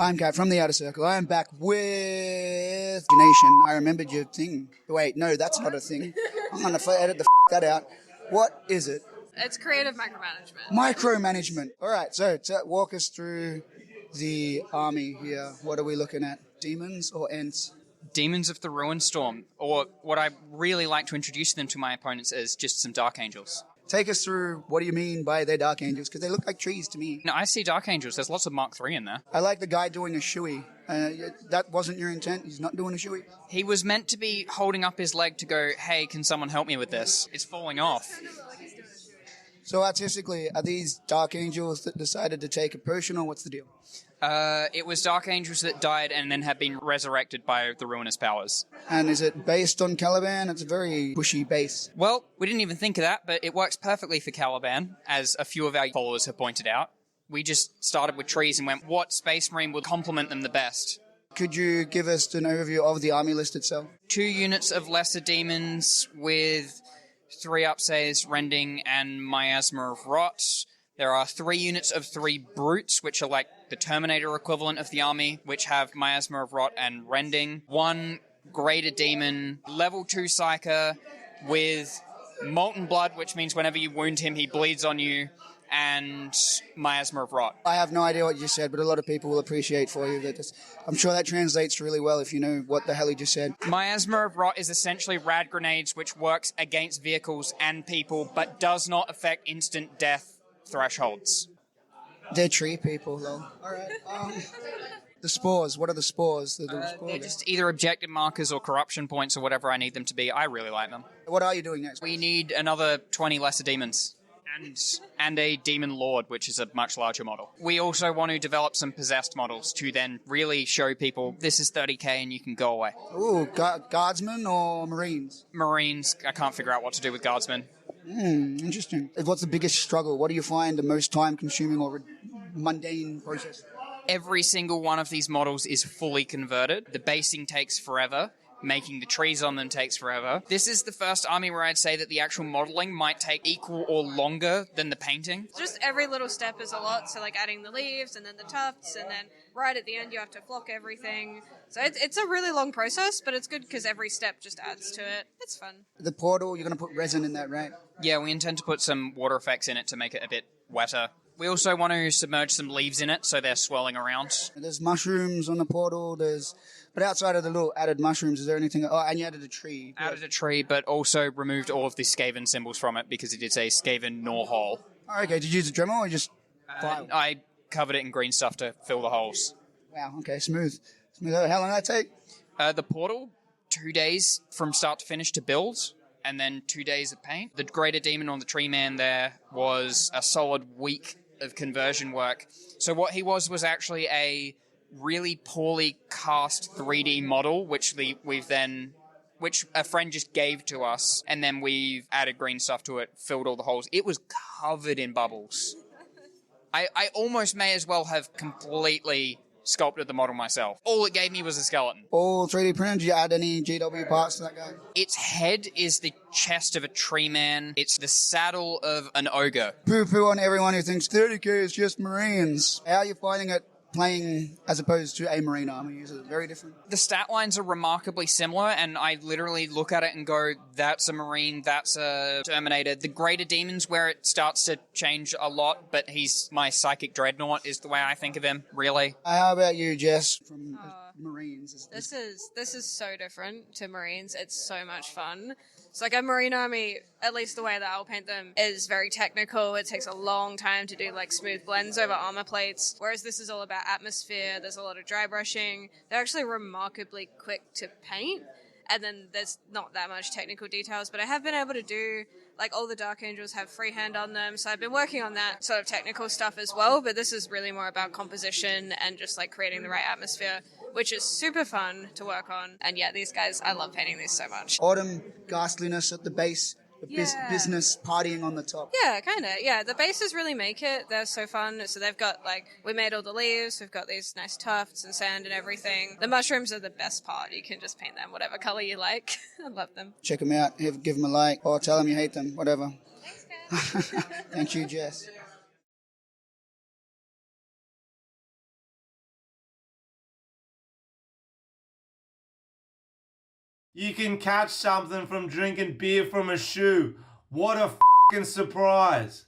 I'm Kat from the Outer Circle. I am back with Nation. I remembered your thing. Wait, no, that's not a thing. I'm going to edit that out. What is it? It's creative micromanagement. Micromanagement. All right, so walk us through the army here. What are we looking at? Demons or Ents? Demons of the Ruinstorm, or what I really like to introduce them to my opponents is just some Dark Angels. Take us through what do you mean by they're Dark Angels, because they look like trees to me. No, I see Dark Angels. There's lots of Mark III in there. I like the guy doing a shoey. That wasn't your intent? He's not doing a shoey? He was meant to be holding up his leg to go, hey, can someone help me with this? It's falling off. So artistically, are these Dark Angels that decided to take a potion, or what's the deal? It was Dark Angels that died and then have been resurrected by the Ruinous Powers. And is it based on Caliban? It's a very pushy base. Well, we didn't even think of that, but it works perfectly for Caliban, as a few of our followers have pointed out. We just started with trees and went, what Space Marine would complement them the best? Could you give us an overview of the army list itself? 2 units of Lesser Demons with 3 Upsays, Rending, and Miasma of Rot. There are 3 units of 3 Brutes, which are like the Terminator equivalent of the army, which have Miasma of Rot and Rending. 1 Greater Demon, level 2 Psyker, with Molten Blood, which means whenever you wound him, he bleeds on you, and Miasma of Rot. I have no idea what you said, but a lot of people will appreciate for you. I'm sure that translates really well if you know what the hell he just said. Miasma of Rot is essentially rad grenades, which works against vehicles and people, but does not affect instant death thresholds. They're tree people, though. All right. The spores. What are the spores? They're just either objective markers or corruption points or whatever I need them to be. I really like them. What are you doing next? We need another 20 Lesser Demons. And a Demon Lord, which is a much larger model. We also want to develop some possessed models to then really show people this is 30k and you can go away. Ooh, guardsmen or Marines? Marines. I can't figure out what to do with guardsmen. Interesting. What's the biggest struggle? What do you find the most time-consuming or mundane process? Every single one of these models is fully converted. The basing takes forever. Making the trees on them takes forever. This is the first army where I'd say that the actual modeling might take equal or longer than the painting. Just every little step is a lot, so like adding the leaves and then the tufts, and then right at the end you have to flock everything. So it's a really long process, but it's good because every step just adds to it. It's fun. The portal, you're going to put resin in that, right? Yeah, we intend to put some water effects in it to make it a bit wetter. We also want to submerge some leaves in it so they're swirling around. There's mushrooms on the portal, but outside of the little added mushrooms, is there anything? Oh, and you added a tree. Added a tree, but also removed all of the Skaven symbols from it because it did say Skaven nor hole. Oh, okay. Did you use a Dremel or just file? I covered it in green stuff to fill the holes. Wow, okay, smooth. How long did that take? The portal, 2 days from start to finish to build, and then 2 days of paint. The Greater Demon on the Tree Man there was a solid week of conversion work. So what he was actually a really poorly cast 3D model, which a friend just gave to us, and then we've added green stuff to it, filled all the holes. It was covered in bubbles. I almost may as well have completely sculpted the model myself. All it gave me was a skeleton. All 3D printed? Did you add any GW parts to that guy? Its head is the chest of a tree man. It's the saddle of an ogre. Poo-poo on everyone who thinks 30k is just Marines. How are you finding it playing as opposed to a Marine army? Is it very different? The stat lines are remarkably similar, and I literally look at it and go, that's a Marine, that's a Terminator. The Greater Demons, where it starts to change a lot, but he's my Psychic Dreadnought is the way I think of him, really. How about you, Jess, from Marines? This is so different to Marines. It's so much fun. It's like a Marine army, at least the way that I'll paint them, is very technical. It takes a long time to do like smooth blends over armor plates, whereas this is all about atmosphere. There's a lot of dry brushing. They're actually remarkably quick to paint, and then there's not that much technical details, but I have been able to do, like, all the Dark Angels have freehand on them, so I've been working on that sort of technical stuff as well, but this is really more about composition and just like creating the right atmosphere, which is super fun to work on. And yeah, these guys, I love painting these so much. Autumn ghastliness at the base, business partying on the top. Yeah, kind of. Yeah, the bases really make it. They're so fun. So they've got, like, we made all the leaves. We've got these nice tufts and sand and everything. The mushrooms are the best part. You can just paint them whatever color you like. I love them. Check them out. Give them a like or tell them you hate them. Whatever. Thanks, guys. Thank you, Jess. you can catch something from drinking beer from a shoe. What a fucking surprise.